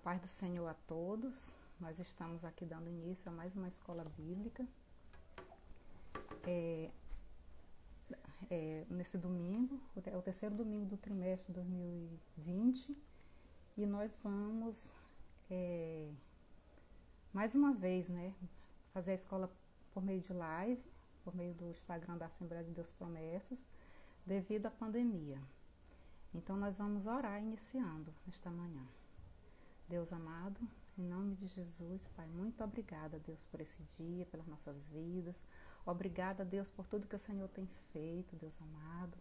paz do Senhor a todos. Nós estamos aqui dando início a mais uma escola bíblica. Nesse domingo, é o terceiro domingo do trimestre de 2020, e nós vamos mais uma vez, fazer a escola por meio de live, por meio do Instagram da Assembleia de Deus Promessas, devido à pandemia. Então nós vamos orar iniciando esta manhã. Deus amado, em nome de Jesus, Pai, muito obrigada, Deus, por esse dia, pelas nossas vidas. Obrigada, Deus, por tudo que o Senhor tem feito, Deus amado.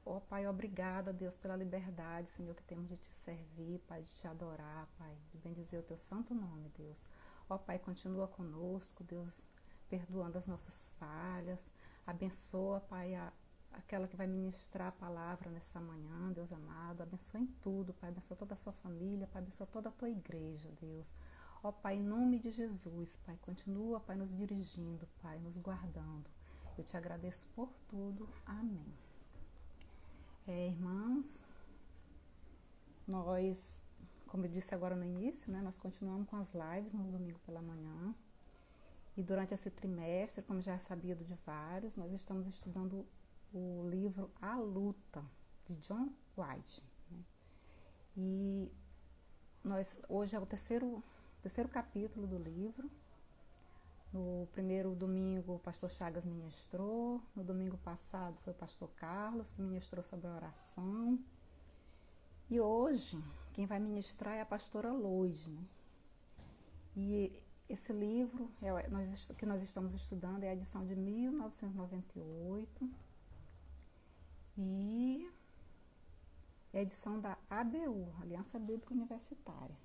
Ó Pai, obrigada, Deus, pela liberdade, Senhor, que temos de te servir, Pai, de te adorar, Pai, de bendizer o teu santo nome, Deus. Ó Pai, continua conosco, Deus, perdoando as nossas falhas. Abençoa, Pai, aquela que vai ministrar a palavra nessa manhã, Deus amado. Abençoa em tudo, Pai. Abençoa toda a sua família, Pai. Abençoa toda a tua igreja, Deus. Ó Pai, em nome de Jesus, Pai, continua, Pai, nos dirigindo, Pai, nos guardando. Eu te agradeço por tudo. Amém. Irmãos, nós, como eu disse agora no início, nós continuamos com as lives no domingo pela manhã. E durante esse trimestre, como já é sabido de vários, nós estamos estudando o livro A Luta, de John White. E hoje é o terceiro capítulo do livro. No primeiro domingo o pastor Chagas ministrou, no domingo passado foi o pastor Carlos que ministrou sobre a oração. E hoje quem vai ministrar é a pastora Loide. E esse livro que nós estamos estudando é a edição de 1998. E é a edição da ABU, Aliança Bíblica Universitária.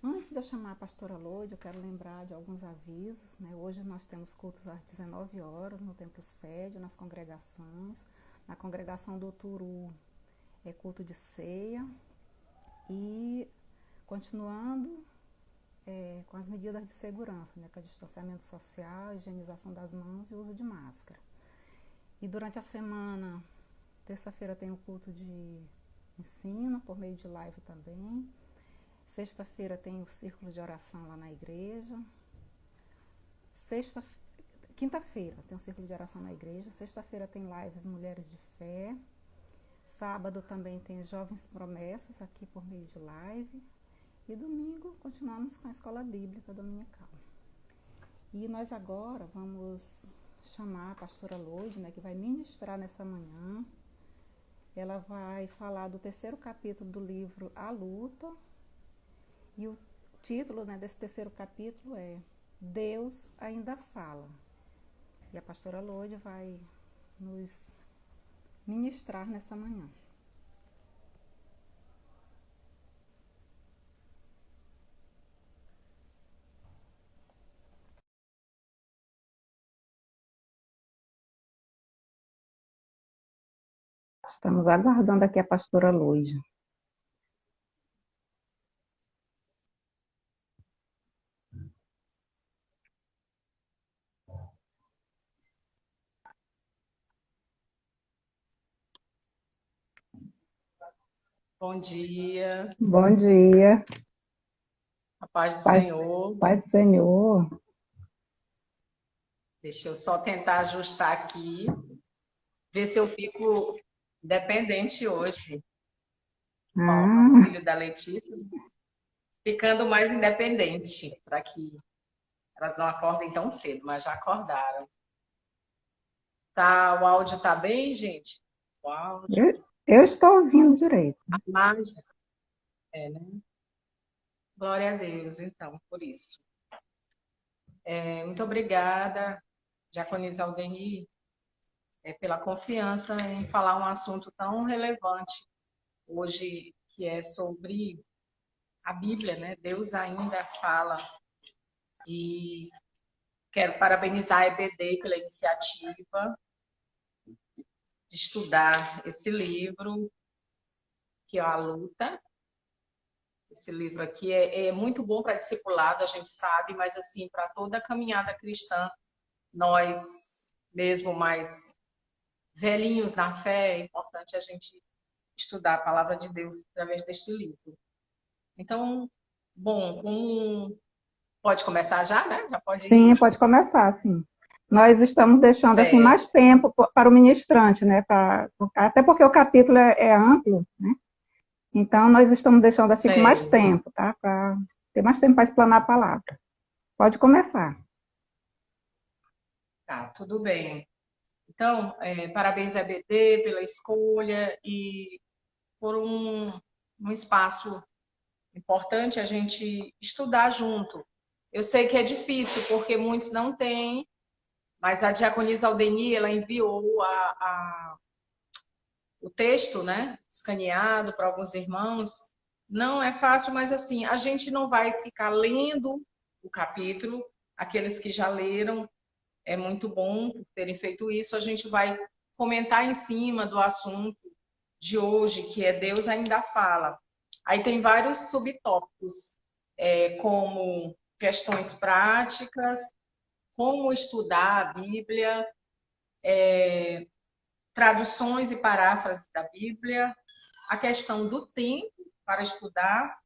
Antes de eu chamar a pastora Loide, eu quero lembrar de alguns avisos. Hoje nós temos cultos às 19 horas no Templo Sede, nas congregações. Na congregação do Turu é culto de ceia. E continuando com as medidas de segurança, com o distanciamento social, higienização das mãos e uso de máscara. E durante a semana, terça-feira tem o culto de ensino, por meio de live também. Sexta-feira tem o círculo de oração lá na igreja. Quinta-feira tem o círculo de oração na igreja. Sexta-feira tem lives Mulheres de Fé. Sábado também tem Jovens Promessas, aqui por meio de live. E domingo continuamos com a escola bíblica dominical. E nós agora vamos chamar a pastora Loide, que vai ministrar nessa manhã. Ela vai falar do terceiro capítulo do livro A Luta. E o título desse terceiro capítulo é Deus Ainda Fala. E a pastora Loide vai nos ministrar nessa manhã. Estamos aguardando aqui a pastora Loide. Bom dia. Bom dia. A paz do Senhor. Paz do Senhor. Deixa eu só tentar ajustar aqui, ver se eu fico independente hoje. Com o auxílio da Letícia, ficando mais independente, para que elas não acordem tão cedo, mas já acordaram. O áudio tá bem, gente? O áudio. Eu estou ouvindo direito. A imagem. Né? Glória a Deus, então, por isso. Muito obrigada, Diaconisa Aldenir, pela confiança em falar um assunto tão relevante hoje, que é sobre a Bíblia, né? Deus ainda fala. E quero parabenizar a EBD pela iniciativa de estudar esse livro, que é A Luta. Esse livro aqui é muito bom para discipulado, a gente sabe, mas assim, para toda a caminhada cristã, nós, mesmo mais velhinhos na fé, é importante a gente estudar a palavra de Deus através deste livro. Então, Bom, pode começar já, né? Já pode Sim, ir. pode começar, sim. Nós estamos deixando assim Certo. mais tempo para o ministrante, né? Até porque o capítulo é amplo, né? Então nós estamos deixando assim com mais Certo. tempo, tá? Para ter mais tempo para explanar a palavra. Pode começar. Tá, tudo bem. Então, parabéns, EBD, pela escolha e por um espaço importante a gente estudar junto. Eu sei que é difícil, porque muitos não têm, mas a diaconisa Aldeni, ela enviou o texto, né, escaneado para alguns irmãos. Não é fácil, mas assim, a gente não vai ficar lendo o capítulo. Aqueles que já leram, é muito bom por terem feito isso. A gente vai comentar em cima do assunto de hoje, que é Deus ainda fala. Aí tem vários subtópicos, como questões práticas, como estudar a Bíblia, traduções e paráfrases da Bíblia, a questão do tempo para estudar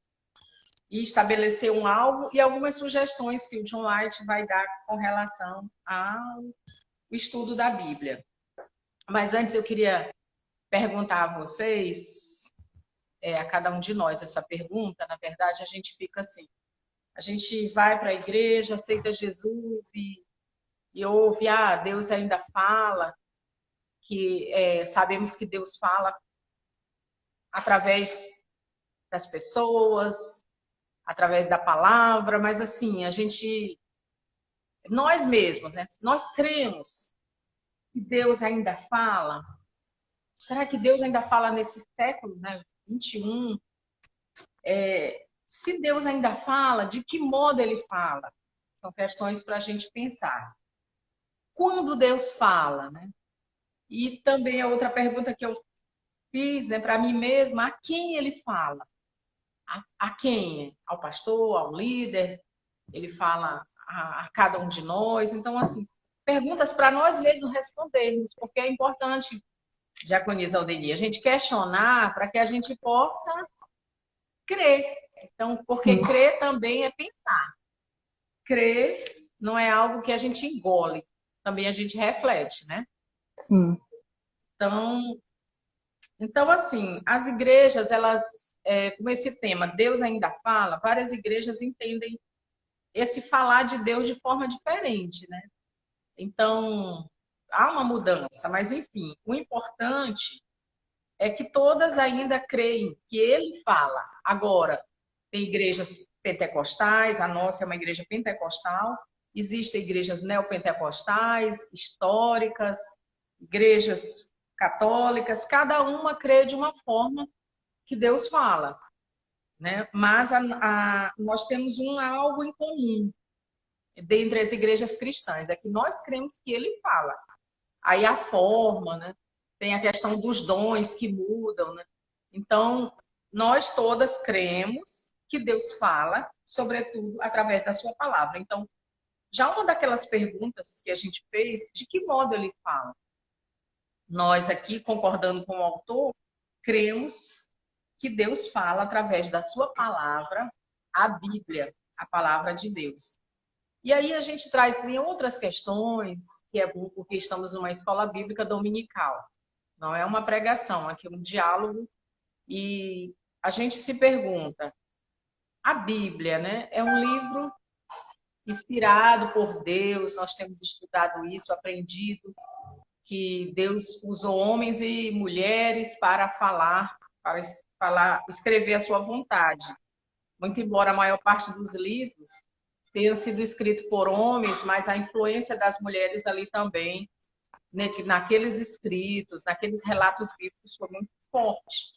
e estabelecer um alvo e algumas sugestões que o John White vai dar com relação ao estudo da Bíblia. Mas antes eu queria perguntar a vocês, a cada um de nós, essa pergunta. Na verdade, a gente fica assim, a gente vai para a igreja, aceita Jesus e ouve, Deus ainda fala, que sabemos que Deus fala através das pessoas, através da palavra, mas assim, nós mesmos, né? Nós cremos que Deus ainda fala. Será que Deus ainda fala nesse século, né? 21? Se Deus ainda fala, de que modo ele fala? São questões para a gente pensar. Quando Deus fala, né? E também a outra pergunta que eu fiz, né, para mim mesma, a quem ele fala? A quem? Ao pastor, ao líder? Ele fala a cada um de nós? Então, assim, perguntas para nós mesmos respondermos, porque é importante, Diaconisa Aldeni, a gente questionar para que a gente possa crer. Então, porque Sim, crer também é pensar. Crer não é algo que a gente engole, também a gente reflete, né? sim, Então, assim, as igrejas, elas, com esse tema, Deus ainda fala, várias igrejas entendem esse falar de Deus de forma diferente, né? Então, há uma mudança, mas enfim, o importante é que todas ainda creem que ele fala. Agora, tem igrejas pentecostais, a nossa é uma igreja pentecostal, existem igrejas neopentecostais, históricas, igrejas católicas, cada uma crê de uma forma que Deus fala, né? Mas nós temos algo em comum dentre as igrejas cristãs, é que nós cremos que ele fala. Aí a forma, né? Tem a questão dos dons que mudam, né? Então, nós todas cremos que Deus fala, sobretudo através da sua palavra. Então, já uma daquelas perguntas que a gente fez, de que modo ele fala? Nós aqui, concordando com o autor, cremos que Deus fala através da sua palavra, a Bíblia, a palavra de Deus. E aí a gente traz outras questões, que é bom porque estamos numa escola bíblica dominical. Não é uma pregação, aqui é um diálogo. E a gente se pergunta, a Bíblia, né, é um livro inspirado por Deus, nós temos estudado isso, aprendido que Deus usou homens e mulheres para falar, escrever a sua vontade. Muito embora a maior parte dos livros tenha sido escrito por homens, mas a influência das mulheres ali também, né, naqueles escritos, naqueles relatos bíblicos, foi muito forte.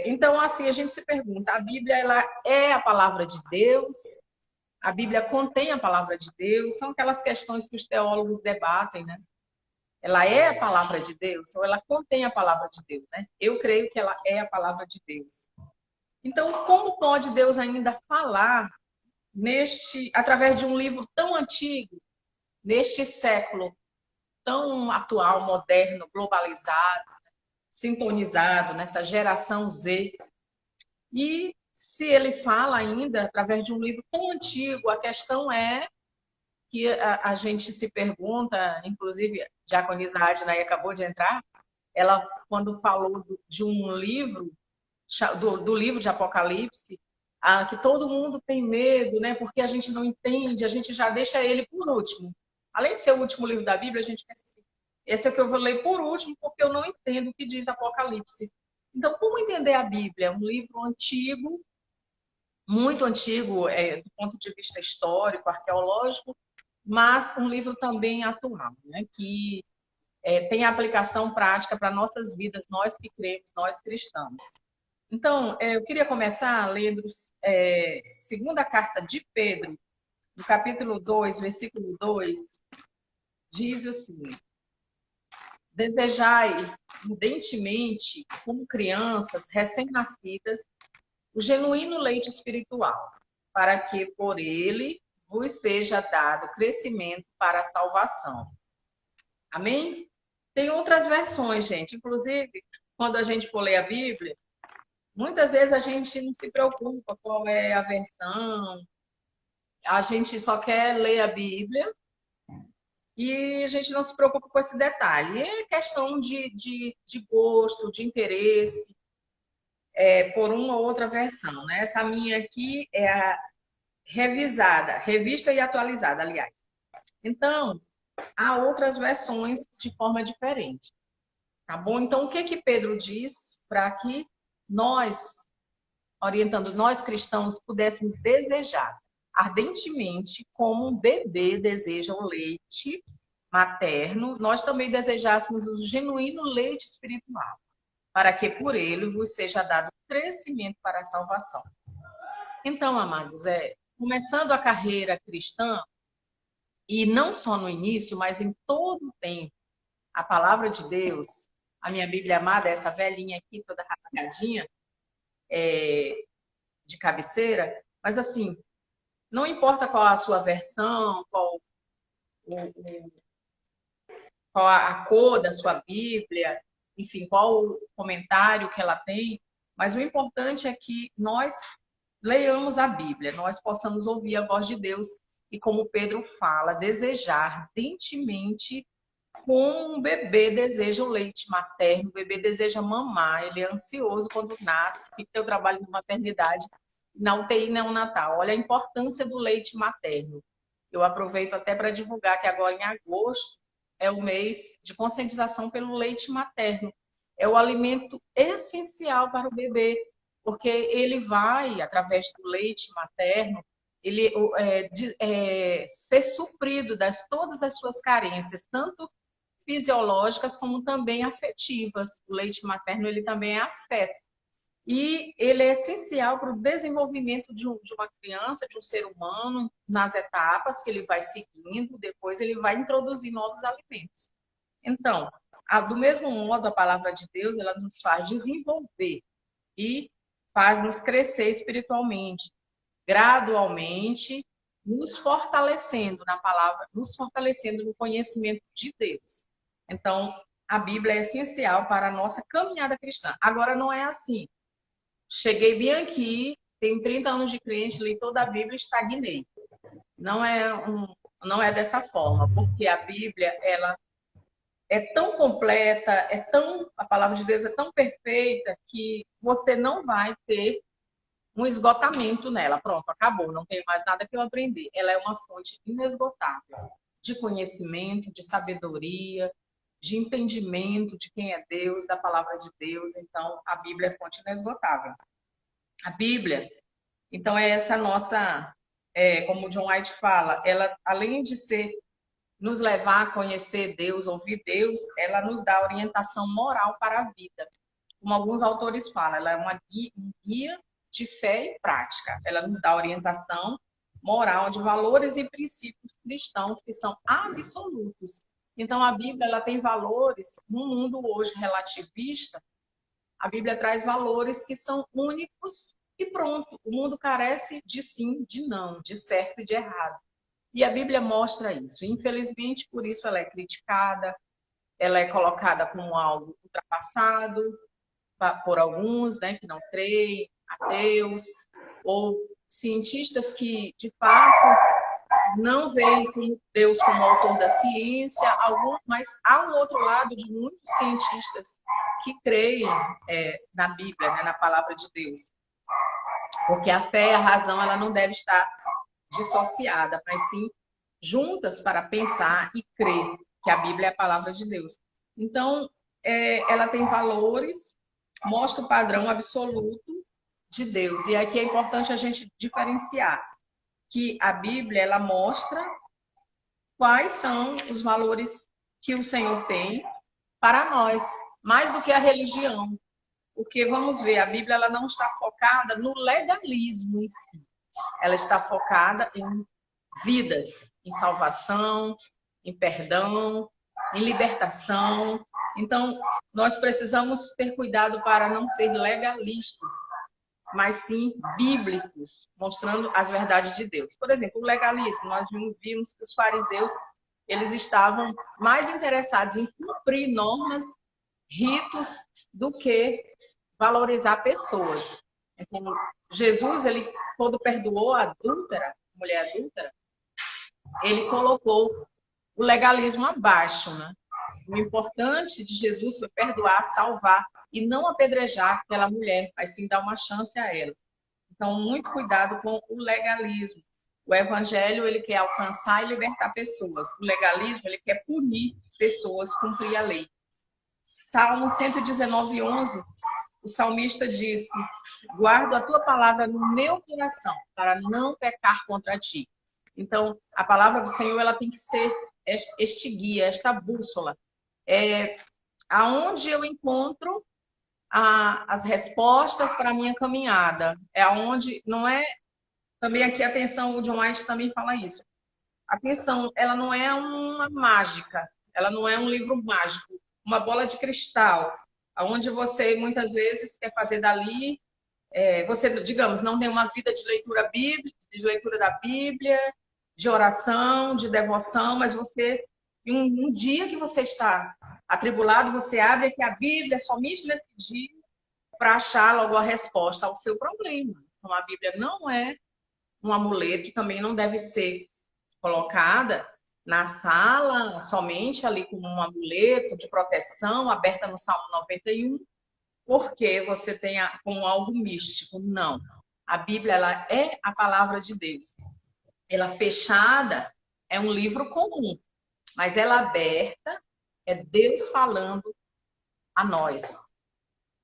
Então, assim, a gente se pergunta, a Bíblia ela é a palavra de Deus? A Bíblia contém a palavra de Deus? São aquelas questões que os teólogos debatem, né? Ela é a palavra de Deus ou ela contém a palavra de Deus, né? Eu creio que ela é a palavra de Deus. Então, como pode Deus ainda falar através de um livro tão antigo, neste século tão atual, moderno, globalizado, sintonizado, nessa geração Z? E se ele fala ainda através de um livro tão antigo. A questão é que a gente se pergunta, inclusive, Diaconisa Adnai acabou de entrar, ela, quando falou de um livro, do livro de Apocalipse, que todo mundo tem medo, né? Porque a gente não entende, a gente já deixa ele por último. Além de ser o último livro da Bíblia, a gente pensa assim, esse é o que eu vou ler por último, porque eu não entendo o que diz Apocalipse. Então, como entender a Bíblia? É um livro antigo, muito antigo, do ponto de vista histórico, arqueológico, mas um livro também atual, né? Que tem aplicação prática para nossas vidas, nós que cremos, nós cristãos. Então, eu queria começar lendo segunda carta de Pedro, no capítulo 2, versículo 2, diz assim: desejai ardentemente, como crianças recém-nascidas, o genuíno leite espiritual, para que por ele vos seja dado crescimento para a salvação. Amém? Tem outras versões, gente. Inclusive, quando a gente for ler a Bíblia, muitas vezes a gente não se preocupa qual é a versão, a gente só quer ler a Bíblia e a gente não se preocupa com esse detalhe. É questão de gosto, de interesse, por uma ou outra versão, né? Essa minha aqui é a revisada, revista e atualizada, aliás. Então, há outras versões de forma diferente, tá bom? Então, o que que Pedro diz para que nós, orientando nós cristãos, pudéssemos desejar ardentemente, como um bebê deseja o leite materno, nós também desejássemos o genuíno leite espiritual, para que por ele vos seja dado crescimento para a salvação. Então, amados, começando a carreira cristã, e não só no início, mas em todo o tempo, a palavra de Deus, a minha Bíblia amada, essa velhinha aqui, toda rasgadinha, de cabeceira, mas assim, não importa qual a sua versão, qual a cor da sua Bíblia, enfim, qual o comentário que ela tem, mas o importante é que nós leiamos a Bíblia, nós possamos ouvir a voz de Deus e, como Pedro fala, desejar ardentemente, como um bebê deseja o leite materno, o bebê deseja mamar, ele é ansioso quando nasce, que tem o trabalho de maternidade na UTI neonatal. Olha a importância do leite materno. Eu aproveito até para divulgar que agora em agosto é o mês de conscientização pelo leite materno. É o alimento essencial para o bebê, porque ele vai, através do leite materno, ele ser suprido das todas as suas carências, tanto fisiológicas como também afetivas. O leite materno ele também é afeto. E ele é essencial para o desenvolvimento de uma criança, de um ser humano, nas etapas que ele vai seguindo, depois ele vai introduzir novos alimentos. Então, do mesmo modo, a palavra de Deus, ela nos faz desenvolver e faz nos crescer espiritualmente, gradualmente, nos fortalecendo na palavra, nos fortalecendo no conhecimento de Deus. Então, a Bíblia é essencial para a nossa caminhada cristã. Agora, não é assim. Cheguei bem aqui, tenho 30 anos de crente, li toda a Bíblia e estagnei. Não é dessa forma, porque a Bíblia, ela é tão completa, a palavra de Deus é tão perfeita que você não vai ter um esgotamento nela. Pronto, acabou, não tenho mais nada que eu aprender. Ela é uma fonte inesgotável de conhecimento, de sabedoria, de entendimento de quem é Deus, da palavra de Deus. Então, a Bíblia é fonte inesgotável. A Bíblia, então, é essa nossa, como o John White fala, ela, além de nos levar a conhecer Deus, ouvir Deus, ela nos dá orientação moral para a vida. Como alguns autores falam, ela é um guia de fé e prática. Ela nos dá orientação moral de valores e princípios cristãos que são absolutos. Então, a Bíblia ela tem valores, no mundo hoje relativista, a Bíblia traz valores que são únicos e pronto. O mundo carece de sim, de não, de certo e de errado. E a Bíblia mostra isso. Infelizmente, por isso ela é criticada, ela é colocada como algo ultrapassado por alguns, né, que não creem, ateus, ou cientistas que, de fato, não veem como Deus como autor da ciência, mas há um outro lado de muitos cientistas que creem na Bíblia, né, na palavra de Deus. Porque a fé e a razão ela não deve estar dissociada, mas sim juntas para pensar e crer que a Bíblia é a palavra de Deus. Então, ela tem valores, mostra o padrão absoluto de Deus. E aqui é importante a gente diferenciar que a Bíblia ela mostra quais são os valores que o Senhor tem para nós, mais do que a religião. Porque, vamos ver, a Bíblia ela não está focada no legalismo em si. Ela está focada em vidas, em salvação, em perdão, em libertação. Então, nós precisamos ter cuidado para não ser legalistas, mas sim bíblicos, mostrando as verdades de Deus. Por exemplo, o legalismo, nós vimos que os fariseus eles estavam mais interessados em cumprir normas, ritos, do que valorizar pessoas. Então, Jesus, ele, quando perdoou a adúltera, a mulher adúltera, ele colocou o legalismo abaixo, né? O importante de Jesus foi perdoar, salvar e não apedrejar aquela mulher, mas sim dar uma chance a ela. Então, muito cuidado com o legalismo. O evangelho, ele quer alcançar e libertar pessoas. O legalismo, ele quer punir pessoas, cumprir a lei. Salmo 119:11, o salmista disse: guardo a tua palavra no meu coração, para não pecar contra ti. Então, a palavra do Senhor, ela tem que ser este guia, esta bússola. Aonde eu encontro as respostas para a minha caminhada. É aonde, não é... Também aqui, atenção, o John White também fala isso. Atenção, ela não é uma mágica, ela não é um livro mágico, uma bola de cristal, onde você muitas vezes quer fazer dali, você, digamos, não tem uma vida de leitura bíblica, de leitura da Bíblia, de oração, de devoção, mas você, um dia que você está atribulado, você abre aqui a Bíblia somente nesse dia para achar logo a resposta ao seu problema. Então, a Bíblia não é um amuleto, também não deve ser colocada na sala somente ali como um amuleto de proteção, aberta no Salmo 91, porque você tenha como algo místico. Não. A Bíblia ela é a palavra de Deus. Ela fechada é um livro comum, mas ela aberta é Deus falando a nós,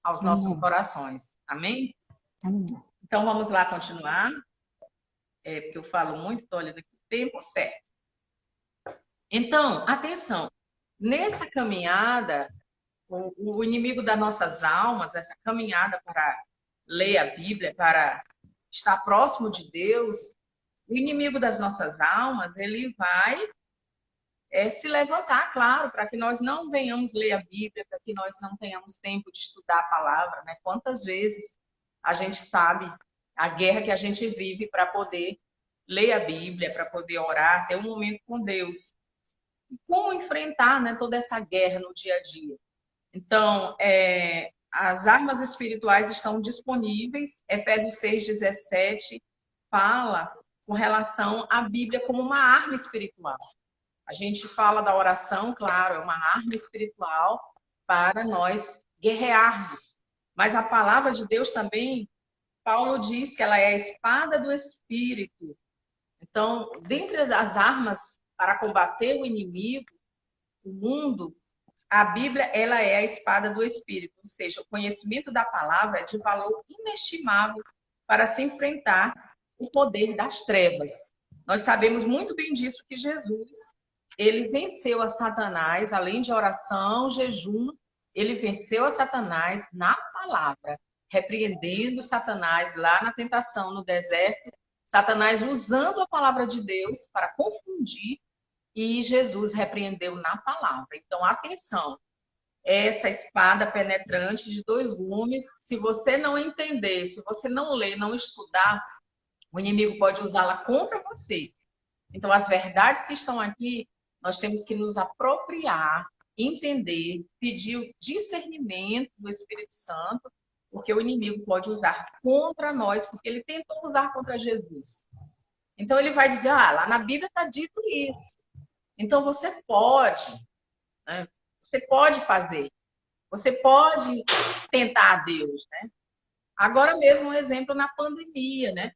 aos nossos corações. Amém? Amém. Então vamos lá continuar. Porque eu falo muito, estou olhando aqui o tempo certo. Então, atenção, nessa caminhada, o inimigo das nossas almas, essa caminhada para ler a Bíblia, para estar próximo de Deus, o inimigo das nossas almas, ele vai se levantar, claro, para que nós não venhamos ler a Bíblia, para que nós não tenhamos tempo de estudar a palavra, né? Quantas vezes a gente sabe a guerra que a gente vive para poder ler a Bíblia, para poder orar, ter um momento com Deus. E como enfrentar, né, toda essa guerra no dia a dia? Então, as armas espirituais estão disponíveis. Efésios 6:17 fala com relação à Bíblia como uma arma espiritual. A gente fala da oração, claro, é uma arma espiritual para nós guerrearmos. Mas a palavra de Deus também, Paulo diz que ela é a espada do Espírito. Então, dentre as armas para combater o inimigo, o mundo, a Bíblia ela é a espada do Espírito. Ou seja, o conhecimento da palavra é de valor inestimável para se enfrentar o poder das trevas. Nós sabemos muito bem disso, que Jesus, ele venceu a Satanás, além de oração, jejum, ele venceu a Satanás na palavra, repreendendo Satanás lá na tentação, no deserto, Satanás usando a palavra de Deus para confundir, e Jesus repreendeu na palavra. Então, atenção, essa espada penetrante de 2 gumes, se você não entender, se você não ler, não estudar, o inimigo pode usá-la contra você. Então, as verdades que estão aqui, nós temos que nos apropriar, entender, pedir o discernimento do Espírito Santo, porque o inimigo pode usar contra nós, porque ele tentou usar contra Jesus. Então ele vai dizer, lá na Bíblia está dito isso. Então você pode, né? Você pode fazer. Você pode tentar a Deus, né? Agora mesmo um exemplo na pandemia, né?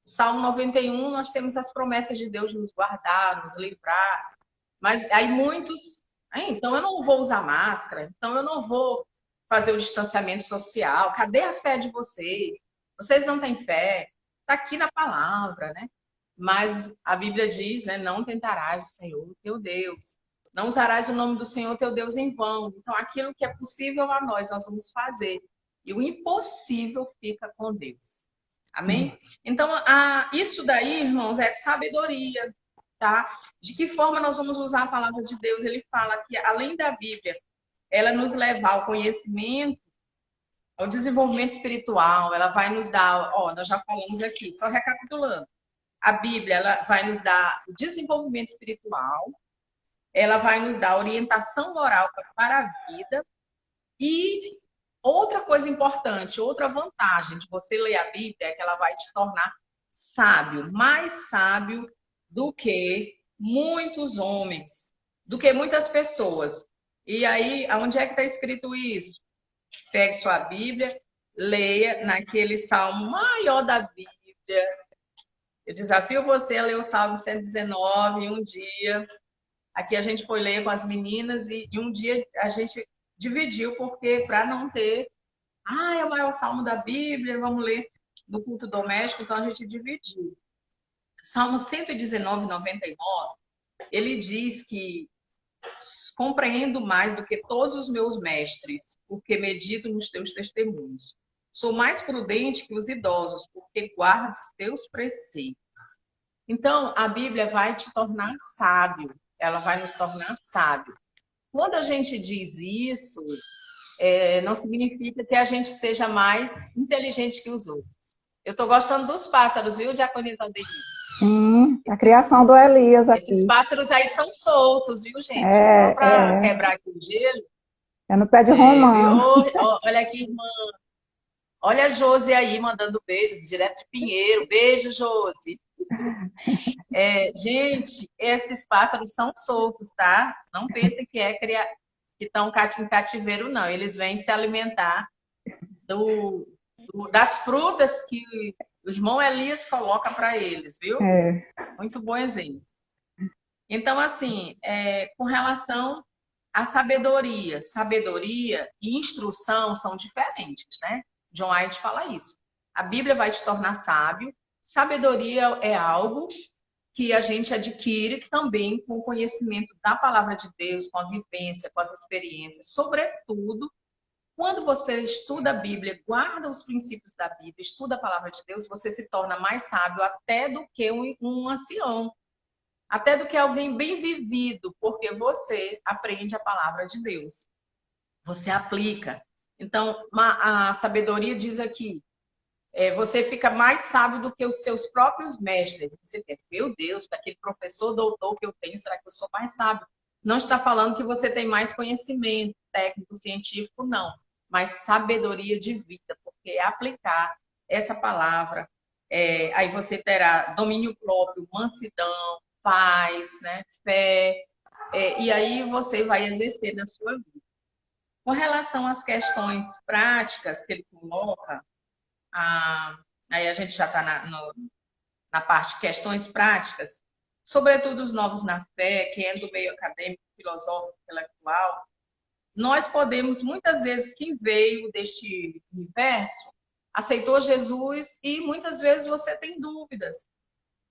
O Salmo 91, nós temos as promessas de Deus de nos guardar, nos livrar. Mas aí muitos, então eu não vou usar máscara, então eu não vou fazer o distanciamento social. Cadê a fé de vocês? Vocês não têm fé? Está aqui na palavra, né? Mas a Bíblia diz, né? Não tentarás o Senhor, teu Deus. Não usarás o nome do Senhor, teu Deus, em vão. Então, aquilo que é possível a nós vamos fazer. E o impossível fica com Deus. Amém? Então, isso daí, irmãos, é sabedoria, tá? De que forma nós vamos usar a palavra de Deus? Ele fala que, além da Bíblia, ela nos leva ao conhecimento, ao desenvolvimento espiritual, ela vai nos dar, nós já falamos aqui, só recapitulando. A Bíblia, ela vai nos dar o desenvolvimento espiritual, ela vai nos dar orientação moral para a vida e outra coisa importante, outra vantagem de você ler a Bíblia é que ela vai te tornar sábio, mais sábio do que muitos homens, do que muitas pessoas. E aí, aonde é que está escrito isso? Pegue sua Bíblia, leia naquele salmo maior da Bíblia. Eu desafio você a ler o Salmo 119 um dia. Aqui a gente foi ler com as meninas e um dia a gente dividiu, porque para não ter... é o maior salmo da Bíblia, vamos ler no culto doméstico, então a gente dividiu. Salmo 119, 99, ele diz que compreendo mais do que todos os meus mestres, porque medito nos teus testemunhos. Sou mais prudente que os idosos, porque guardo os teus preceitos. Então, a Bíblia vai te tornar sábio. Ela vai nos tornar sábio. Quando a gente diz isso, não significa que a gente seja mais inteligente que os outros. Eu estou gostando dos pássaros, viu, Diaconisa Aldeir? Sim, a criação do Elias aqui. Esses pássaros aí são soltos, viu, gente? Só para quebrar aqui o gelo. É no pé de romã. Olha aqui, irmã. Olha a Josi aí, mandando beijos, direto de Pinheiro. Beijo, Josi. Gente, esses pássaros são soltos, tá? Não pensem que estão em cativeiro, não. Eles vêm se alimentar das frutas que o irmão Elias coloca para eles, viu? Muito bom exemplo. Então, assim, com relação à sabedoria e instrução são diferentes, né? John White fala isso. A Bíblia vai te tornar sábio. Sabedoria é algo que a gente adquire também com o conhecimento da palavra de Deus, com a vivência, com as experiências. Sobretudo, quando você estuda a Bíblia, guarda os princípios da Bíblia, estuda a palavra de Deus, você se torna mais sábio até do que um ancião. Até do que alguém bem vivido, porque você aprende a palavra de Deus. Você aplica. Então, a sabedoria diz aqui, você fica mais sábio do que os seus próprios mestres. Você pensa, meu Deus, daquele professor doutor que eu tenho, será que eu sou mais sábio? Não está falando que você tem mais conhecimento técnico, científico, não. Mas sabedoria de vida, porque é aplicar essa palavra. Aí você terá domínio próprio, mansidão, paz, né? Fé. E aí você vai exercer na sua vida. Com relação às questões práticas que ele coloca, aí a gente já está na parte de questões práticas, sobretudo os novos na fé, quem é do meio acadêmico, filosófico, intelectual, nós podemos, muitas vezes, quem veio deste universo, aceitou Jesus e muitas vezes você tem dúvidas.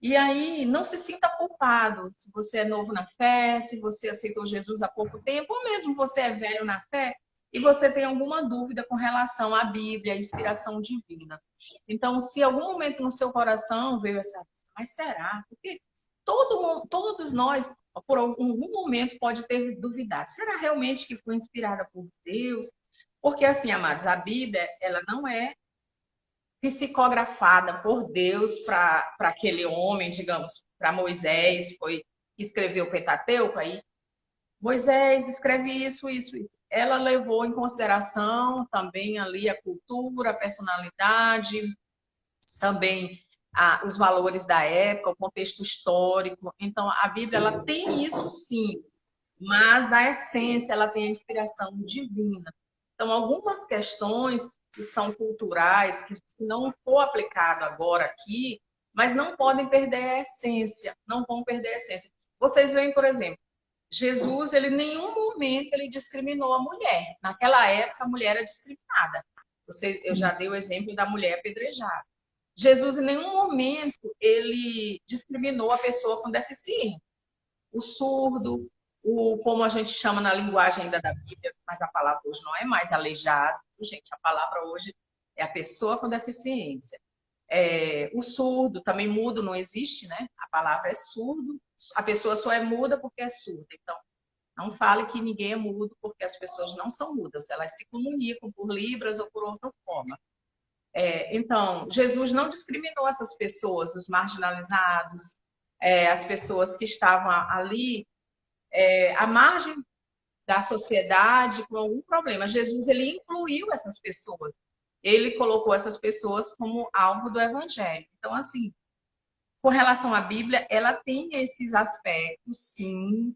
E aí, não se sinta culpado se você é novo na fé, se você aceitou Jesus há pouco tempo, ou mesmo você é velho na fé e você tem alguma dúvida com relação à Bíblia, à inspiração divina. Então, se em algum momento no seu coração veio essa, mas será? Porque todos nós, por algum momento, pode ter duvidado. Será realmente que foi inspirada por Deus? Porque, assim, amados, a Bíblia, ela não é psicografada por Deus para aquele homem, digamos, para Moisés, que escreveu o Pentateuco, aí Moisés escreve isso. ela levou em consideração também ali a cultura, a personalidade, também os valores da época, o contexto histórico. Então, a Bíblia ela tem isso sim, mas na essência ela tem a inspiração divina. Então, algumas questões que são culturais, que não for aplicado agora aqui, mas não podem perder a essência, não vão perder a essência. Vocês veem, por exemplo, Jesus, ele em nenhum momento ele discriminou a mulher. Naquela época, a mulher era discriminada. Eu já dei o exemplo da mulher apedrejada. Jesus, em nenhum momento, ele discriminou a pessoa com deficiência. O surdo, como a gente chama na linguagem ainda da Bíblia, mas a palavra hoje não é mais aleijado. Gente, a palavra hoje é a pessoa com deficiência. O surdo, também mudo não existe, né? A palavra é surdo. A pessoa só é muda porque é surda. Então, não fale que ninguém é mudo porque as pessoas não são mudas. Elas se comunicam por libras ou por outra forma. Então, Jesus não discriminou essas pessoas, os marginalizados, as pessoas que estavam ali à margem da sociedade com algum problema. Jesus, ele incluiu essas pessoas. Ele colocou essas pessoas como alvo do evangelho. Então, assim, com relação à Bíblia, ela tem esses aspectos, sim,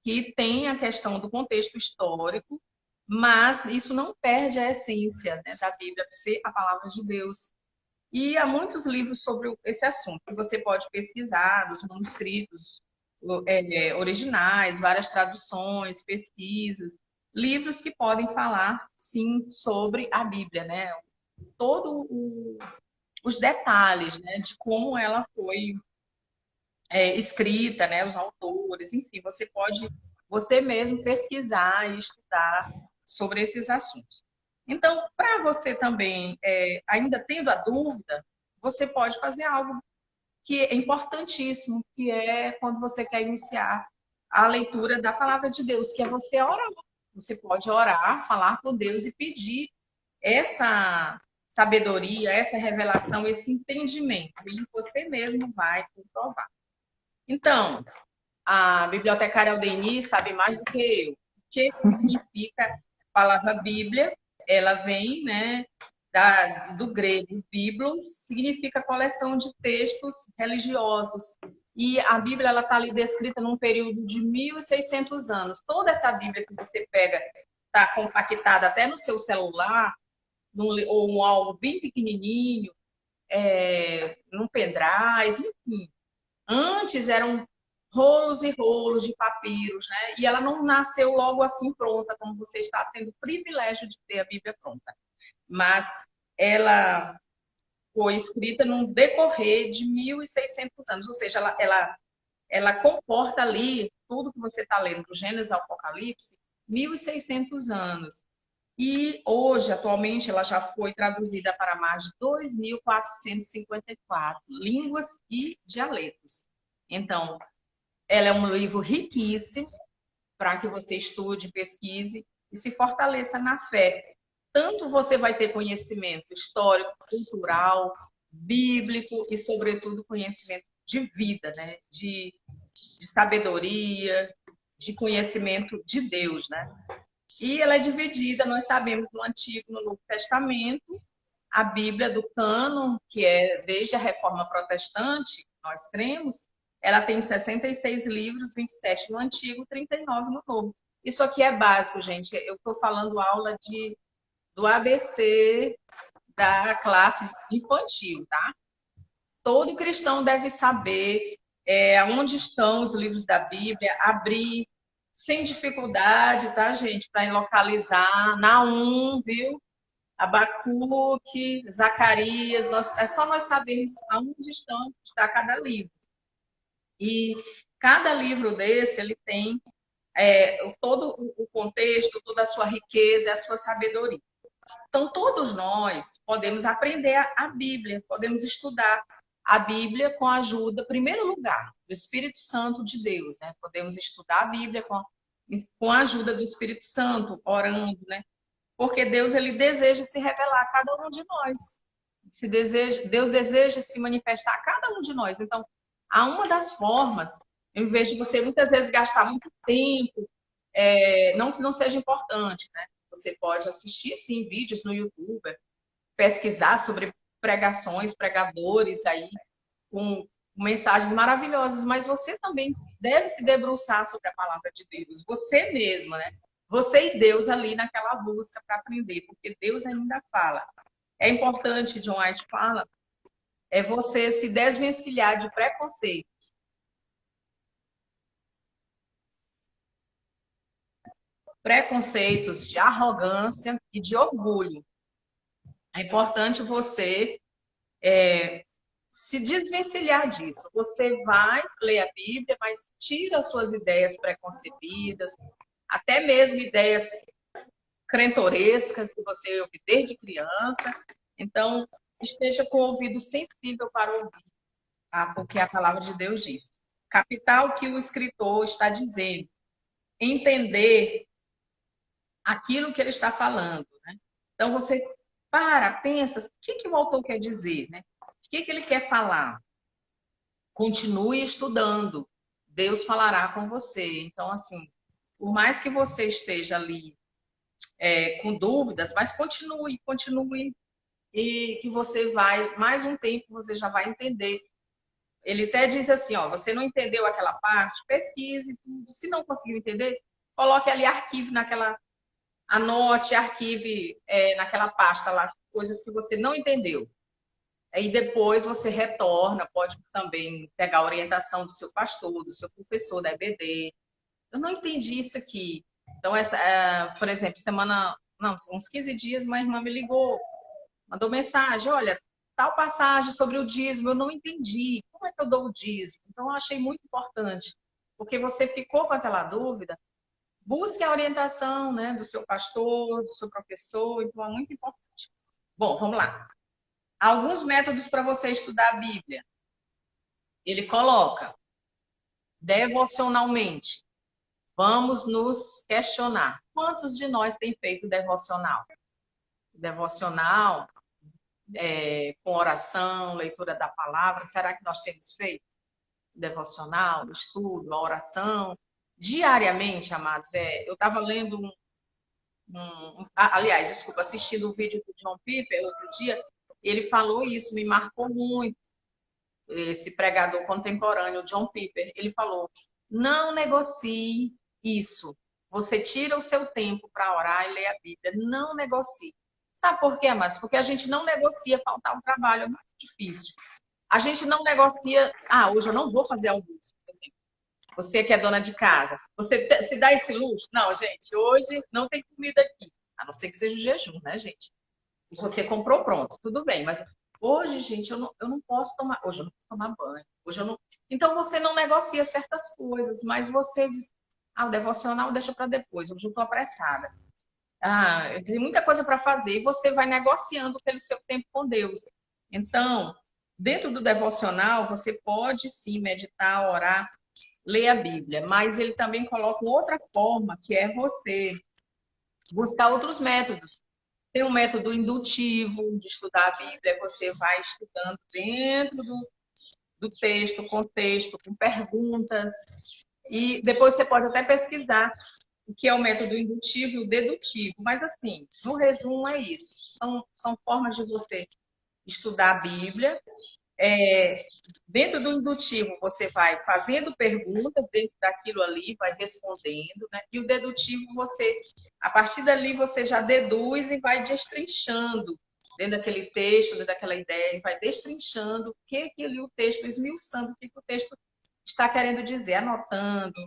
que tem a questão do contexto histórico, mas isso não perde a essência, né, da Bíblia, ser a palavra de Deus. E há muitos livros sobre esse assunto, que você pode pesquisar, os manuscritos originais, várias traduções, pesquisas, livros que podem falar, sim, sobre a Bíblia, né? Todos os detalhes, né, de como ela foi escrita, né, os autores, enfim, você pode você mesmo pesquisar e estudar sobre esses assuntos. Então, para você também, ainda tendo a dúvida, você pode fazer algo que é importantíssimo, que é quando você quer iniciar a leitura da palavra de Deus, que é você orar. Você pode orar, falar com Deus e pedir essa sabedoria, essa revelação, esse entendimento, e você mesmo vai comprovar. Então, a bibliotecária Aldeni sabe mais do que eu. O que significa a palavra Bíblia? Ela vem, né, do grego biblos, significa coleção de textos religiosos. E a Bíblia ela está ali descrita num período de 1.600 anos. Toda essa Bíblia que você pega está compactada até no seu celular, ou um álbum bem pequenininho, num pendrive, enfim. Antes eram rolos e rolos de papiros, né? E ela não nasceu logo assim pronta, como você está tendo o privilégio de ter a Bíblia pronta. Mas ela foi escrita num decorrer de 1.600 anos, ou seja, ela comporta ali tudo que você está lendo, do Gênesis ao Apocalipse, 1.600 anos. E hoje, atualmente, ela já foi traduzida para mais de 2.454 línguas e dialetos. Então, ela é um livro riquíssimo para que você estude, pesquise e se fortaleça na fé. Tanto você vai ter conhecimento histórico, cultural, bíblico e, sobretudo, conhecimento de vida, né? De sabedoria, de conhecimento de Deus, né? E ela é dividida, nós sabemos, no Antigo e no Novo Testamento, a Bíblia do cânon, que é desde a Reforma Protestante, nós cremos, ela tem 66 livros, 27 no Antigo, 39 no Novo. Isso aqui é básico, gente. Eu estou falando aula do ABC da classe infantil, tá? Todo cristão deve saber onde estão os livros da Bíblia, abrir sem dificuldade, tá, gente? Para localizar. Naum, viu? Abacuque, Zacarias, é só nós sabermos aonde está cada livro. E cada livro desse, ele tem todo o contexto, toda a sua riqueza, a sua sabedoria. Então, todos nós podemos aprender a Bíblia, podemos estudar a Bíblia com a ajuda, em primeiro lugar, do Espírito Santo de Deus, né? Podemos estudar a Bíblia com a ajuda do Espírito Santo, orando, né? Porque Deus, ele deseja se revelar a cada um de nós. Deus deseja se manifestar a cada um de nós. Então, há uma das formas, em vez de você muitas vezes gastar muito tempo não que não seja importante, né? Você pode assistir, sim, vídeos no YouTube, pesquisar sobre pregações, pregadores aí, com mensagens maravilhosas, mas você também deve se debruçar sobre a palavra de Deus, você mesma, né? Você e Deus ali naquela busca para aprender, porque Deus ainda fala. É importante, John White fala, é você se desvencilhar de preconceitos, de arrogância e de orgulho. É importante você se desvencilhar disso. Você vai ler a Bíblia, mas tira as suas ideias preconcebidas, até mesmo ideias crentorescas que você ouve desde criança. Então, esteja com o ouvido sensível para ouvir o que a palavra de Deus diz. Captar o que o escritor está dizendo. Entender aquilo que ele está falando, né? Então, você pensa, o que o autor quer dizer, né? O que ele quer falar? Continue estudando. Deus falará com você. Então, assim, por mais que você esteja ali com dúvidas, mas continue, e que você vai, mais um tempo, você já vai entender. Ele até diz assim, ó, você não entendeu aquela parte, pesquise tudo. Se não conseguiu entender, coloque ali arquivo anote, arquive naquela pasta lá, coisas que você não entendeu. Aí depois você retorna, pode também pegar a orientação do seu pastor, do seu professor da EBD. Eu não entendi isso aqui. Então, por exemplo, uns 15 dias, uma irmã me ligou, mandou mensagem, olha, tal passagem sobre o dízimo, eu não entendi. Como é que eu dou o dízimo? Então, eu achei muito importante, porque você ficou com aquela dúvida, busque a orientação, né, do seu pastor, do seu professor, então é muito importante. Bom, vamos lá. Alguns métodos para você estudar a Bíblia. Ele coloca devocionalmente. Vamos nos questionar. Quantos de nós têm feito devocional? Devocional com oração, leitura da palavra. Será que nós temos feito devocional, estudo, a oração? Diariamente, amados. Eu estava lendo aliás, desculpa, assistindo o vídeo do John Piper outro dia. Ele falou isso, me marcou muito. Esse pregador contemporâneo, John Piper, ele falou: não negocie isso. Você tira o seu tempo para orar e ler a Bíblia. Não negocie. Sabe por quê, amados? Porque a gente não negocia faltar um trabalho, é muito difícil. A gente não negocia, hoje eu não vou fazer almoço, por exemplo. Você que é dona de casa, você se dá esse luxo? Não, gente, hoje não tem comida aqui. A não ser que seja o jejum, né, gente? Você comprou pronto, tudo bem, mas hoje, gente, eu não posso tomar. Hoje eu não posso tomar banho. Hoje eu não. Então você não negocia certas coisas, mas você diz: o devocional deixa para depois, hoje eu estou apressada. Eu tenho muita coisa para fazer, e você vai negociando pelo seu tempo com Deus. Então, dentro do devocional, você pode sim meditar, orar, ler a Bíblia, mas ele também coloca outra forma, que é você buscar outros métodos. Tem um método indutivo de estudar a Bíblia, você vai estudando dentro do texto, contexto, com perguntas, e depois você pode até pesquisar o que é o método indutivo e o dedutivo. Mas, assim, no resumo, é isso. São formas de você estudar a Bíblia. Dentro do indutivo, você vai fazendo perguntas dentro daquilo ali, vai respondendo, né? E o dedutivo, a partir dali, você já deduz e vai destrinchando dentro daquele texto, dentro daquela ideia, e vai destrinchando o que ali o texto, esmiuçando o que o texto está querendo dizer, anotando.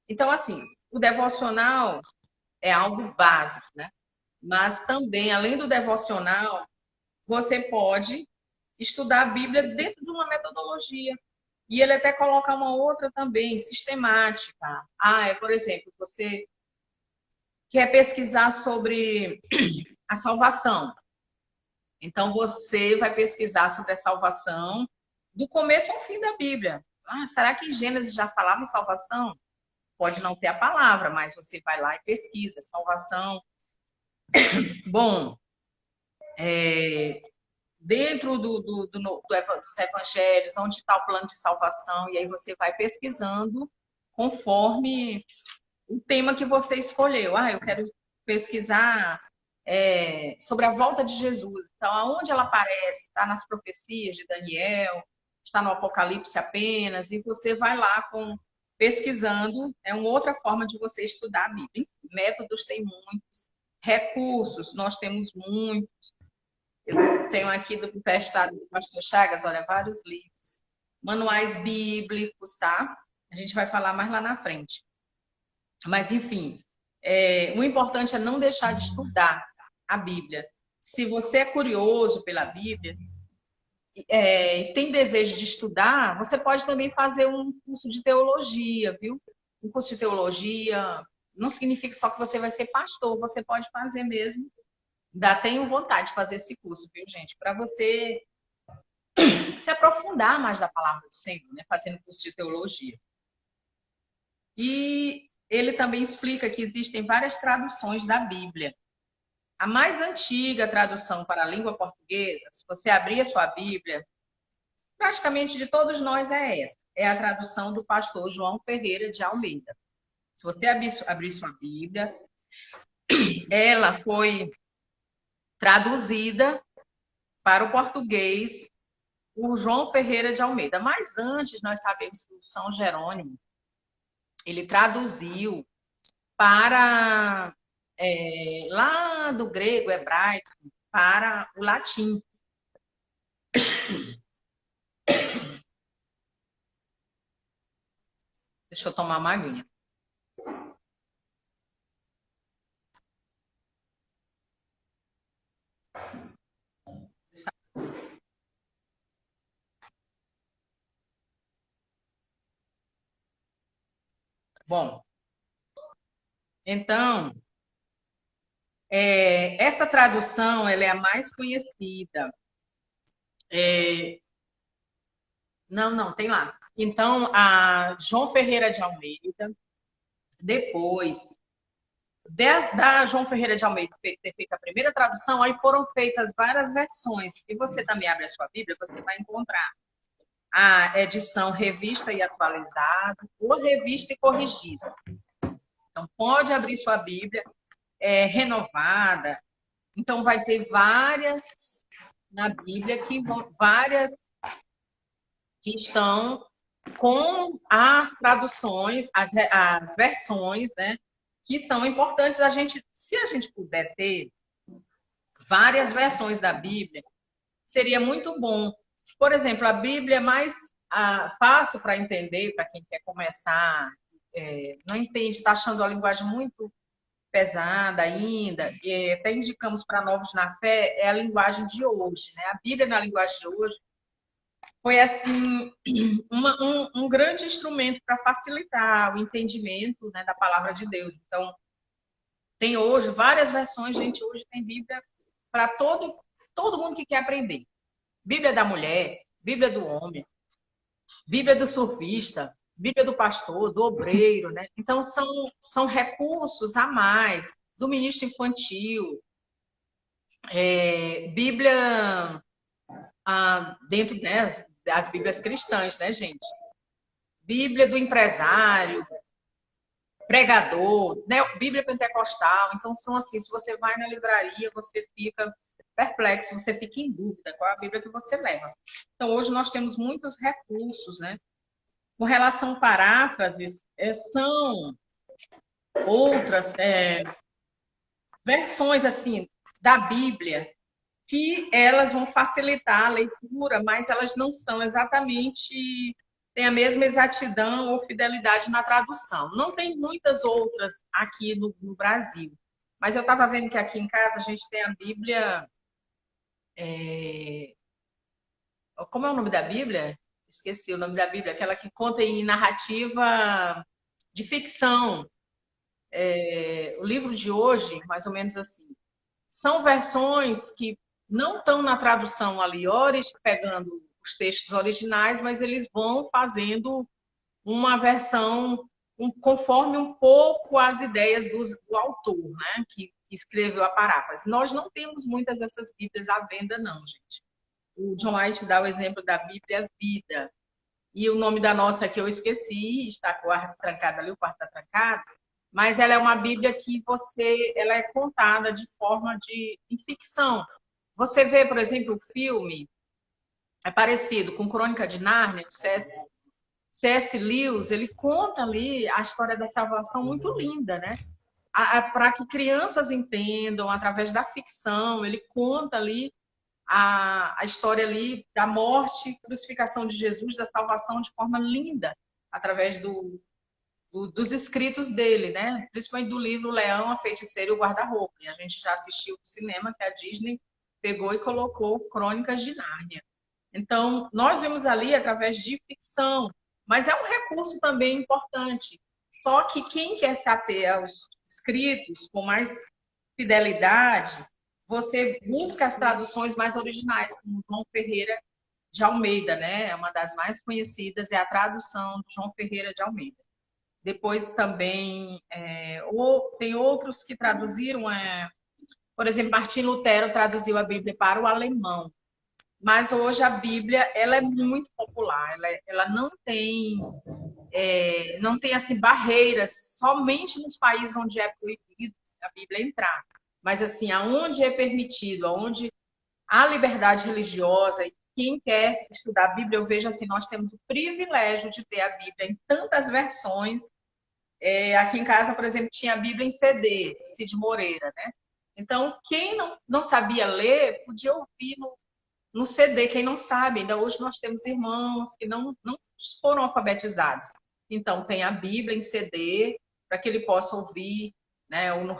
Então, assim, o devocional é algo básico, né? Mas também, além do devocional, você pode estudar a Bíblia dentro de uma metodologia. E ele até coloca uma outra também, sistemática. Por exemplo, você quer pesquisar sobre a salvação. Então, você vai pesquisar sobre a salvação do começo ao fim da Bíblia. Será que em Gênesis já falava em salvação? Pode não ter a palavra, mas você vai lá e pesquisa. Salvação. Bom, dentro dos evangelhos, onde está o plano de salvação, e aí você vai pesquisando conforme o tema que você escolheu. Eu quero pesquisar sobre a volta de Jesus. Então, aonde ela aparece? Está nas profecias de Daniel, está no Apocalipse apenas, e você vai lá pesquisando. É uma outra forma de você estudar a Bíblia. Métodos tem muitos, recursos nós temos muitos. Eu tenho aqui do emprestado do Pastor Chagas, olha, vários livros, manuais bíblicos, tá? A gente vai falar mais lá na frente. Mas, enfim, o importante é não deixar de estudar a Bíblia. Se você é curioso pela Bíblia e tem desejo de estudar, você pode também fazer um curso de teologia, viu? Um curso de teologia não significa só que você vai ser pastor, você pode fazer mesmo. Tenho vontade de fazer esse curso, viu, gente? Para você se aprofundar mais da palavra do Senhor, né? Fazendo curso de teologia. E ele também explica que existem várias traduções da Bíblia. A mais antiga tradução para a língua portuguesa, se você abrir a sua Bíblia, praticamente de todos nós é essa. É a tradução do pastor João Ferreira de Almeida. Se você abrir sua Bíblia, ela foi traduzida para o português por João Ferreira de Almeida. Mas antes, nós sabemos que o São Jerônimo, ele traduziu para lá do grego, hebraico, para o latim. Deixa eu tomar uma aguinha. Bom, então, essa tradução ela é a mais conhecida. Não, tem lá. Então, a João Ferreira de Almeida, depois da João Ferreira de Almeida ter feito a primeira tradução, aí foram feitas várias versões. Se você também abre a sua Bíblia, você vai encontrar a edição revista e atualizada ou revista e corrigida. Então, pode abrir sua Bíblia renovada. Então, vai ter várias na Bíblia várias que estão com as traduções, as versões, né? Que são importantes se a gente puder ter várias versões da Bíblia, seria muito bom. Por exemplo, a Bíblia é mais fácil para entender, para quem quer começar, não entende, está achando a linguagem muito pesada ainda, até indicamos para novos na fé, é a linguagem de hoje, né? A Bíblia na linguagem de hoje foi, assim, um grande instrumento para facilitar o entendimento, né, da palavra de Deus. Então, tem hoje várias versões, gente, hoje tem Bíblia para todo mundo que quer aprender. Bíblia da mulher, Bíblia do homem, Bíblia do surfista, Bíblia do pastor, do obreiro, né? Então, são recursos a mais do ministro infantil, Bíblia dentro, né, das Bíblias cristãs, né, gente? Bíblia do empresário, pregador, né? Bíblia pentecostal. Então, são assim, se você vai na livraria, você fica perplexo, você fica em dúvida qual é a Bíblia que você leva. Então, hoje nós temos muitos recursos, né? Com relação a paráfrases, são outras versões, assim, da Bíblia que elas vão facilitar a leitura, mas elas não são exatamente, tem a mesma exatidão ou fidelidade na tradução. Não tem muitas outras aqui no Brasil, mas eu estava vendo que aqui em casa a gente tem a Bíblia... Como é o nome da Bíblia? Esqueci o nome da Bíblia, aquela que conta em narrativa de ficção. O livro de hoje, mais ou menos assim, são versões que não estão na tradução ali, pegando os textos originais, mas eles vão fazendo uma versão conforme um pouco as ideias do autor, né, que escreveu a paráfrase. Nós não temos muitas dessas Bíblias à venda, não, gente. O John White dá o exemplo da Bíblia Vida. E o nome da nossa que eu esqueci, está com o quarto trancado ali, o quarto está trancado. mas ela é uma Bíblia que ela é contada de forma em ficção. Você vê, por exemplo, o filme é parecido com Crônica de Nárnia, o C.S. Lewis, ele conta ali a história da salvação muito linda, né? Para que crianças entendam, através da ficção, ele conta ali a história ali da morte e crucificação de Jesus, da salvação de forma linda, através dos escritos dele, né? Principalmente do livro Leão, a Feiticeira e o Guarda-Roupa. E a gente já assistiu o cinema que a Disney pegou e colocou Crônicas de Nárnia. Então, nós vimos ali através de ficção, mas é um recurso também importante. Só que quem quer se ater aos escritos com mais fidelidade, você busca as traduções mais originais, como João Ferreira de Almeida, né? É uma das mais conhecidas, é a tradução do João Ferreira de Almeida. Depois também tem outros que traduziram, por exemplo, Martim Lutero traduziu a Bíblia para o alemão. Mas hoje a Bíblia ela é muito popular, ela não tem assim barreiras, somente nos países onde é proibido a Bíblia entrar. Mas assim, aonde é permitido, aonde há liberdade religiosa, e quem quer estudar a Bíblia, eu vejo assim, nós temos o privilégio de ter a Bíblia em tantas versões. Aqui em casa, por exemplo, tinha a Bíblia em CD, Cid Moreira, né? Então, quem não sabia ler, podia ouvir no CD, quem não sabe. Ainda hoje nós temos irmãos que não foram alfabetizados. Então, tem a Bíblia em CD, para que ele possa ouvir, né, ou no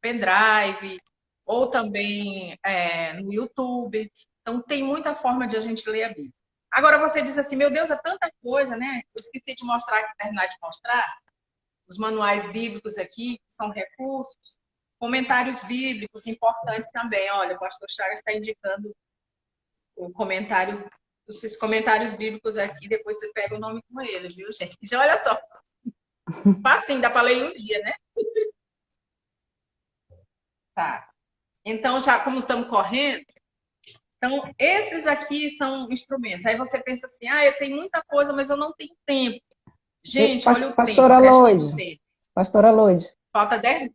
pendrive, ou também no YouTube. Então, tem muita forma de a gente ler a Bíblia. Agora, você diz assim, meu Deus, é tanta coisa, né? Eu esqueci de mostrar, terminar de mostrar, os manuais bíblicos aqui, que são recursos, comentários bíblicos importantes também. Olha, o pastor Charles está indicando o comentário, esses comentários bíblicos aqui, depois você pega o nome com ele, viu, gente? Olha só. Facinho, dá para ler em um dia, né? Tá. Então, já como estamos correndo, então, esses aqui são instrumentos. Aí você pensa assim, eu tenho muita coisa, mas eu não tenho tempo. Gente, olha o tempo, Pastora questão do Loide, tempo. Pastora Loide. Falta 10?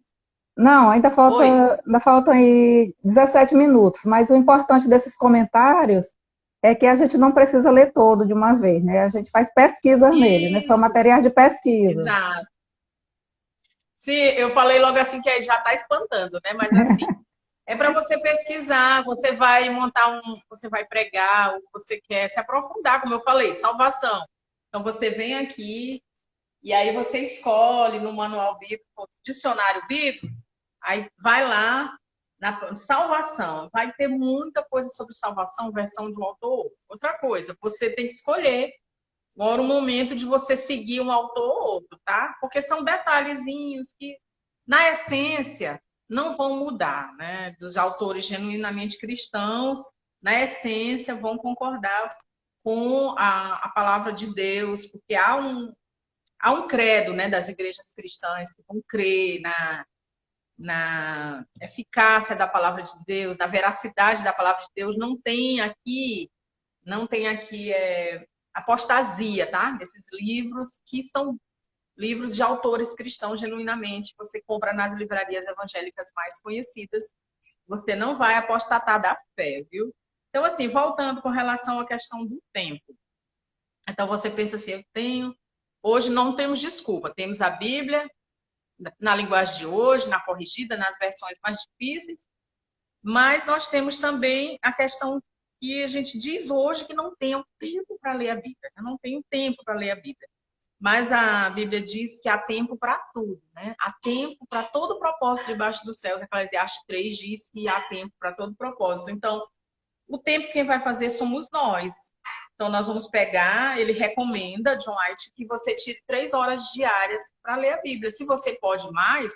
Não, Oi. ainda faltam aí 17 minutos, mas o importante desses comentários é que a gente não precisa ler todo de uma vez, né? A gente faz pesquisa nele, né? São Isso, materiais de pesquisa. exato. Sim, eu falei logo assim que aí já está espantando, né? Mas assim, é para você pesquisar, você vai montar você vai pregar, ou você quer se aprofundar, como eu falei, salvação. Então você vem aqui e aí você escolhe no manual bíblico, no dicionário bíblico, aí vai lá na salvação. Vai ter muita coisa sobre salvação, versão de um autor. Outra coisa, você tem que escolher agora o momento de você seguir um autor ou outro, tá? Porque são detalhezinhos que, na essência, não vão mudar, né? Dos autores genuinamente cristãos, na essência, vão concordar com a palavra de Deus, porque há um credo, né, das igrejas cristãs que vão crer na eficácia da palavra de Deus, na veracidade da palavra de Deus. Não tem aqui apostasia, tá? Desses livros que são livros de autores cristãos genuinamente. Você compra nas livrarias evangélicas mais conhecidas. Você não vai apostatar da fé, viu? Então, assim, voltando com relação à questão do tempo. Então, você pensa assim, hoje não temos desculpa. Temos a Bíblia na linguagem de hoje, na corrigida, nas versões mais difíceis. Mas nós temos também a questão que a gente diz hoje que não tem tempo para ler a Bíblia. Eu não tenho tempo para ler a Bíblia. Mas a Bíblia diz que há tempo para tudo, né? Há tempo para todo propósito debaixo dos céus. Eclesiastes 3 diz que há tempo para todo propósito. Então, o tempo quem vai fazer somos nós. Então, nós vamos pegar, ele recomenda, John White, que você tire 3 horas diárias para ler a Bíblia. Se você pode mais,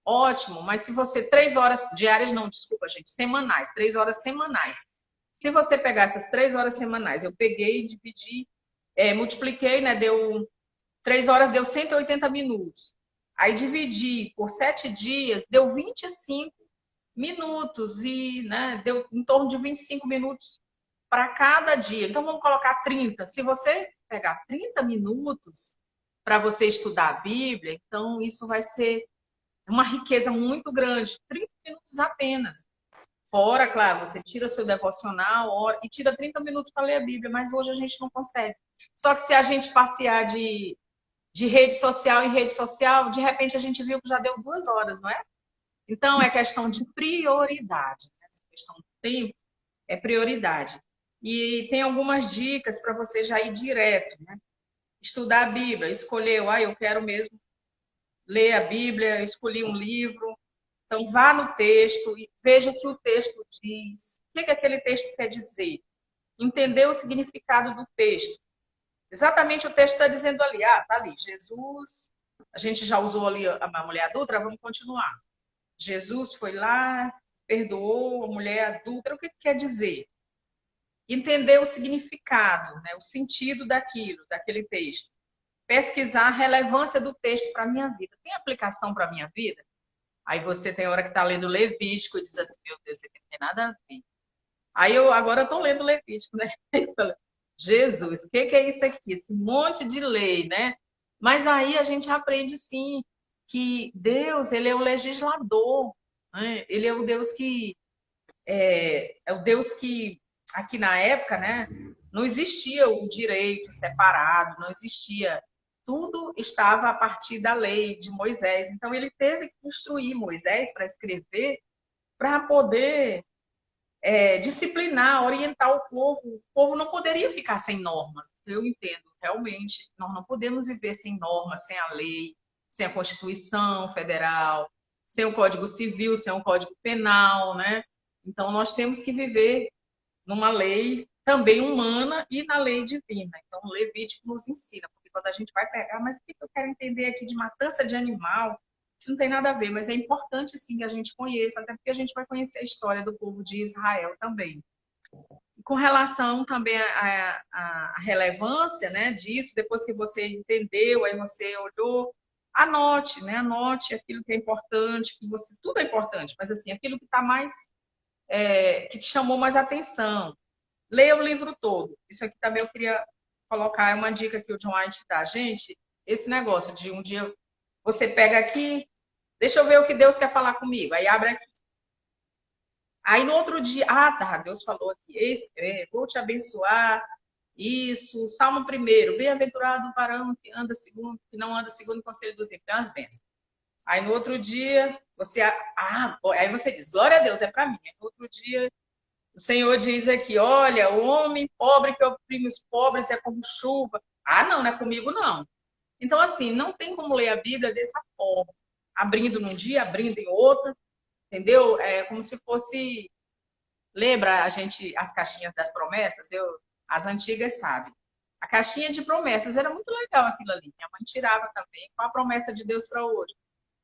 ótimo. Mas se você, 3 horas diárias, não, desculpa, gente, semanais, 3 horas semanais. Se você pegar essas 3 horas semanais, eu peguei, dividi, multipliquei, né, 3 horas deu 180 minutos. Aí dividi por 7 dias, deu 25 minutos. E, né, deu em torno de 25 minutos para cada dia. Então, vamos colocar 30. Se você pegar 30 minutos, para você estudar a Bíblia, então isso vai ser uma riqueza muito grande, 30 minutos apenas. Fora, claro, você tira o seu devocional e tira 30 minutos para ler a Bíblia, mas hoje a gente não consegue. Só que se a gente passear de rede social em rede social, de repente a gente viu que já deu 2 horas, não é? Então é questão de prioridade. Né? Essa questão do tempo é prioridade. E tem algumas dicas para você já ir direto, né? Estudar a Bíblia, escolheu, eu quero mesmo ler a Bíblia, escolhi um livro. Então, vá no texto e veja o que o texto diz. O que aquele texto quer dizer? Entender o significado do texto. Exatamente o texto está dizendo ali. Tá ali, Jesus. A gente já usou ali a mulher adulta, vamos continuar. Jesus foi lá, perdoou a mulher adulta. O que quer dizer? Entender o significado, né? O sentido daquele texto. Pesquisar a relevância do texto para a minha vida. Tem aplicação para a minha vida? Aí você tem hora que está lendo Levítico e diz assim, meu Deus, isso aqui não tem nada a ver. Aí agora eu estou lendo Levítico, né? Aí eu falo, Jesus, o que é isso aqui? Esse monte de lei, né? Mas aí a gente aprende sim que Deus, ele é o legislador, né? Ele é o Deus que é o Deus que aqui na época, né? Não existia o direito separado, não existia. Tudo estava a partir da lei de Moisés. Então, ele teve que instruir Moisés para escrever, para poder disciplinar, orientar o povo. O povo não poderia ficar sem normas. Eu entendo, realmente, nós não podemos viver sem normas, sem a lei, sem a Constituição Federal, sem o Código Civil, sem o Código Penal, né? Então, nós temos que viver numa lei também humana e na lei divina. Então, o Levítico nos ensina, porque quando a gente vai pegar, mas o que eu quero entender aqui de matança de animal? Isso não tem nada a ver, mas é importante sim que a gente conheça, até porque a gente vai conhecer a história do povo de Israel também. E com relação também à relevância, né, disso, depois que você entendeu, aí você olhou, anote, né? Anote aquilo que é importante, que você tudo é importante, mas assim, aquilo que está mais que te chamou mais atenção. Leia o livro todo. Isso aqui também eu queria colocar, é uma dica que o John White dá. Gente, esse negócio de um dia você pega aqui, deixa eu ver o que Deus quer falar comigo. Aí abre aqui. Aí no outro dia, tá, Deus falou aqui, vou te abençoar. Isso, Salmo 1, bem-aventurado o varão que não anda segundo o conselho dos ímpios. Tem umas bênçãos. Aí no outro dia, aí você diz, glória a Deus, é para mim. Aí, no outro dia, o Senhor diz aqui, olha, o homem pobre que oprime os pobres é como chuva. Não é comigo não. Então, assim, não tem como ler a Bíblia dessa forma. Abrindo num dia, abrindo em outro, entendeu? É como se fosse... Lembra as caixinhas das promessas? As antigas sabem. A caixinha de promessas era muito legal aquilo ali. Minha mãe tirava também. Qual a promessa de Deus para hoje?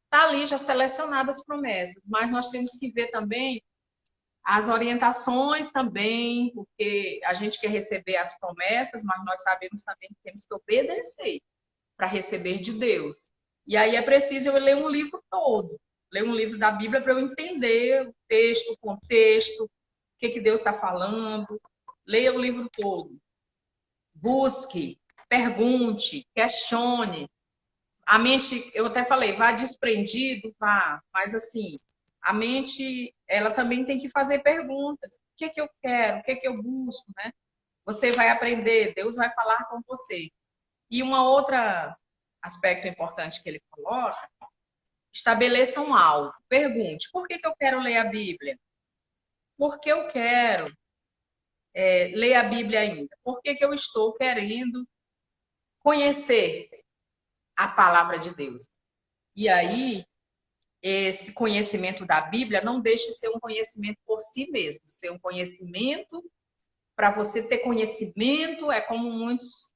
Está ali já selecionadas as promessas, mas nós temos que ver também as orientações também, porque a gente quer receber as promessas, mas nós sabemos também que temos que obedecer para receber de Deus. E aí é preciso eu ler um livro todo, ler um livro da Bíblia para eu entender o texto, o contexto, o que Deus está falando. Leia o livro todo. Busque, pergunte, questione. A mente, eu até falei, vá desprendido, vá, mas assim, a mente, ela também tem que fazer perguntas. O que eu quero? O que eu busco, né? Você vai aprender, Deus vai falar com você. E uma outra aspecto importante que ele coloca, estabeleça um alvo. Pergunte, por que eu quero ler a Bíblia? Por que eu quero ler a Bíblia ainda? Por que eu estou querendo conhecer a palavra de Deus? E aí, esse conhecimento da Bíblia não deixe de ser um conhecimento por si mesmo, ser um conhecimento para você ter conhecimento, é como muitos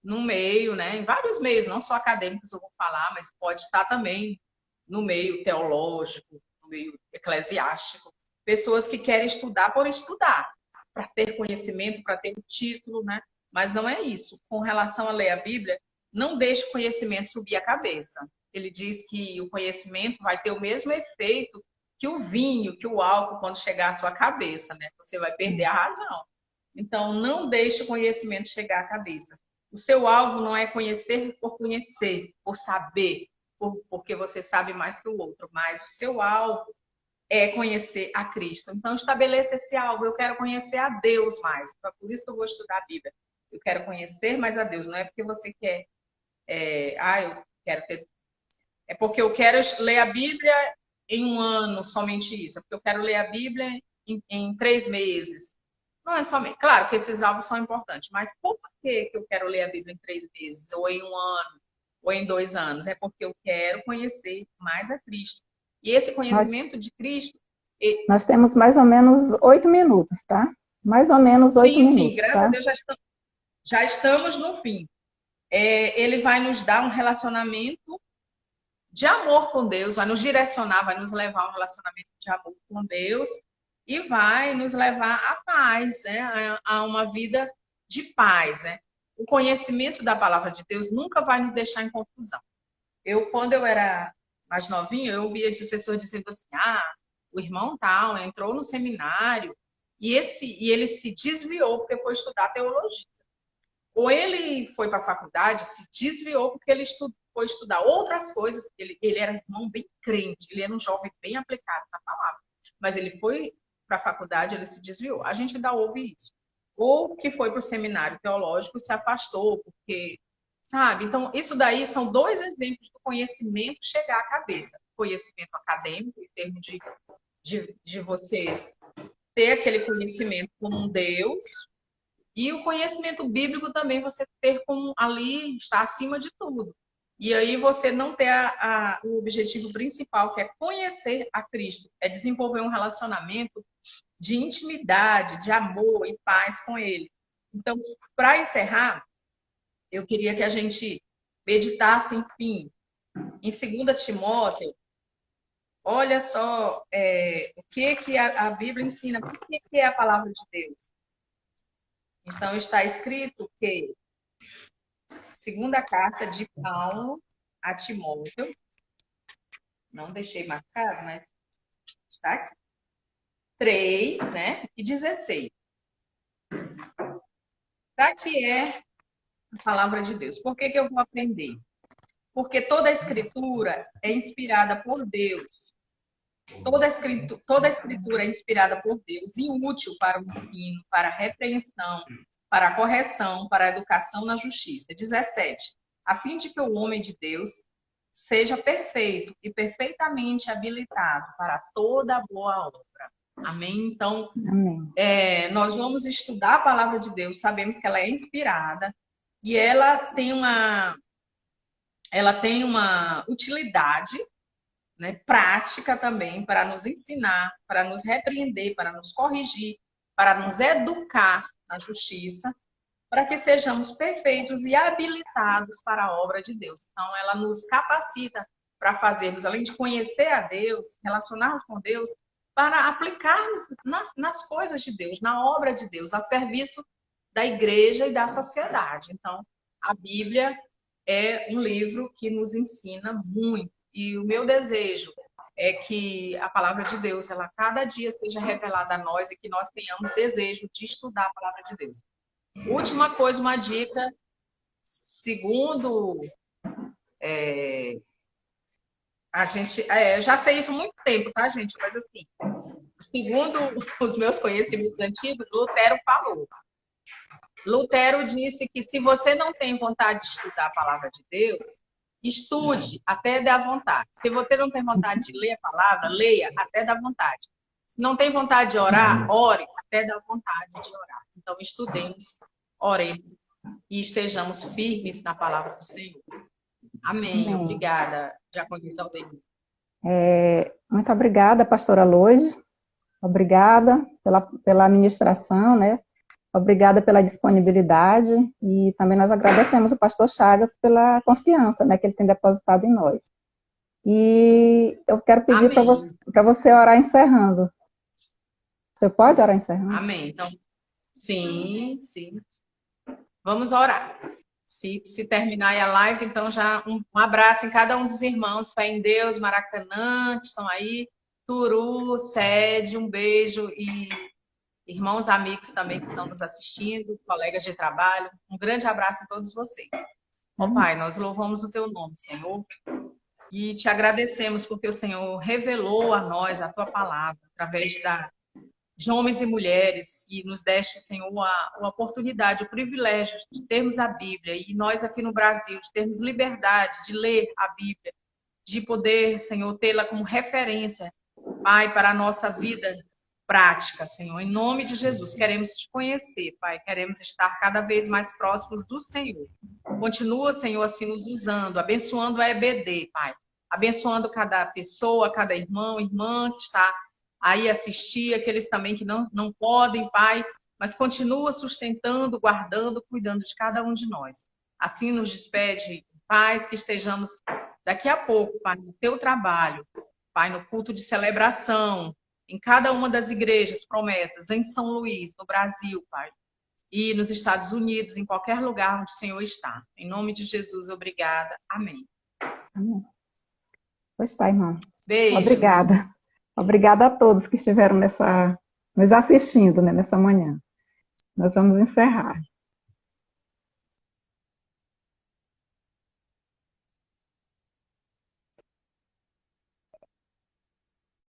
no meio, né? Em vários meios, não só acadêmicos eu vou falar, mas pode estar também no meio teológico, no meio eclesiástico, pessoas que querem estudar por estudar, para ter conhecimento, para ter um título, né? Mas não é isso. Com relação a ler a Bíblia, não deixe o conhecimento subir a cabeça. Ele diz que o conhecimento vai ter o mesmo efeito que o vinho, que o álcool, quando chegar à sua cabeça, né? Você vai perder a razão. Então, não deixe o conhecimento chegar à cabeça. O seu alvo não é conhecer, por saber, porque você sabe mais que o outro, mas o seu alvo é conhecer a Cristo. Então, estabeleça esse alvo. Eu quero conhecer a Deus mais. Então, por isso que eu vou estudar a Bíblia. Eu quero conhecer mais a Deus. Não é porque você quer... eu quero ter... É porque eu quero ler a Bíblia em um ano, somente isso. É porque eu quero ler a Bíblia em 3 meses. Não é somente... Claro que esses alvos são importantes, mas por que eu quero ler a Bíblia em 3 meses? Ou em um ano? Ou em 2 anos? É porque eu quero conhecer mais a Cristo. E esse Nós, conhecimento de Cristo... nós temos mais ou menos 8 minutos, tá? Mais ou menos 8 Sim, sim, minutos, graças a tá? Deus já estamos no fim. Ele vai nos dar um relacionamento de amor com Deus, vai nos direcionar, vai nos levar a um relacionamento de amor com Deus e vai nos levar à paz, né? A uma vida de paz, né? O conhecimento da palavra de Deus nunca vai nos deixar em confusão. Quando eu era mais novinha, eu ouvia as pessoas dizendo assim, o irmão tal entrou no seminário e ele se desviou porque foi estudar teologia. Ou ele foi para a faculdade, se desviou porque ele foi estudar outras coisas. Ele era um irmão bem crente, ele era um jovem bem aplicado na palavra. Mas ele foi para a faculdade, ele se desviou. A gente ainda ouve isso. Ou que foi para o seminário teológico e se afastou, porque, sabe? Então, isso daí são 2 exemplos do conhecimento chegar à cabeça. Conhecimento acadêmico, em termos de vocês ter aquele conhecimento como um Deus, e o conhecimento bíblico também você ter como ali está acima de tudo. E aí você não ter o objetivo principal, que é conhecer a Cristo, é desenvolver um relacionamento de intimidade, de amor e paz com Ele. Então, para encerrar, eu queria que a gente meditasse, enfim, em 2 Timóteo. Olha só o que a Bíblia ensina, o que é a palavra de Deus. Então, está escrito que, segunda carta de Paulo a Timóteo, não deixei marcado, mas está aqui, 3, né, e 16. Para que é a palavra de Deus? Por que eu vou aprender? Porque toda a escritura é inspirada por Deus. Toda a escritura é inspirada por Deus e útil para o ensino, para a repreensão, para a correção, para a educação na justiça. 17. A fim de que o homem de Deus seja perfeito e perfeitamente habilitado para toda boa obra. Amém? Então, Amém. Nós vamos estudar a palavra de Deus, sabemos que ela é inspirada e ela tem uma utilidade, né, prática também, para nos ensinar, para nos repreender, para nos corrigir, para nos educar na justiça, para que sejamos perfeitos e habilitados para a obra de Deus. Então, ela nos capacita para fazermos, além de conhecer a Deus, relacionarmos com Deus, para aplicarmos nas coisas de Deus, na obra de Deus, a serviço da igreja e da sociedade. Então, a Bíblia é um livro que nos ensina muito. E o meu desejo é que a palavra de Deus, ela cada dia seja revelada a nós e que nós tenhamos desejo de estudar a palavra de Deus. Última coisa, uma dica, segundo a gente, já sei isso há muito tempo, tá, gente? Mas assim, segundo os meus conhecimentos antigos, Lutero falou. Lutero disse que se você não tem vontade de estudar a palavra de Deus, estude até dar vontade. Se você não tem vontade de ler a palavra, leia até dar vontade. Se não tem vontade de orar, ore até dar vontade de orar. Então, estudemos, oremos e estejamos firmes na palavra do Senhor. Amém. Amém. Obrigada, Diaconisa Aldeia. Muito obrigada, pastora Loide. Obrigada pela ministração, né? Obrigada pela disponibilidade e também nós agradecemos o pastor Chagas pela confiança, né, que ele tem depositado em nós. E eu quero pedir para você orar encerrando. Você pode orar encerrando? Amém. Então, sim. Vamos orar. Se terminar a live, então já um abraço em cada um dos irmãos. Fé em Deus, Maracanã, que estão aí. Turu, Sede, um beijo. irmãos, amigos também que estão nos assistindo, colegas de trabalho. Um grande abraço a todos vocês. Ó Pai, nós louvamos o teu nome, Senhor, e te agradecemos porque o Senhor revelou a nós a tua palavra através de homens e mulheres e nos deste, Senhor, a oportunidade, o privilégio de termos a Bíblia e nós aqui no Brasil, de termos liberdade de ler a Bíblia, de poder, Senhor, tê-la como referência, Pai, para a nossa vida prática, Senhor. Em nome de Jesus, queremos te conhecer, Pai, queremos estar cada vez mais próximos do Senhor. Continua, Senhor, assim nos usando, abençoando a EBD, Pai, abençoando cada pessoa, cada irmão, irmã que está aí assistir, aqueles também que não podem, Pai, mas continua sustentando, guardando, cuidando de cada um de nós. Assim nos despede, paz, que estejamos daqui a pouco, Pai, no teu trabalho, Pai, no culto de celebração, em cada uma das igrejas, promessas, em São Luís, no Brasil, Pai, e nos Estados Unidos, em qualquer lugar onde o Senhor está. Em nome de Jesus, obrigada. Amém. Amém. Pois tá, irmã. Beijos. Obrigada. Obrigada a todos que estiveram nos assistindo, né, nessa manhã. Nós vamos encerrar.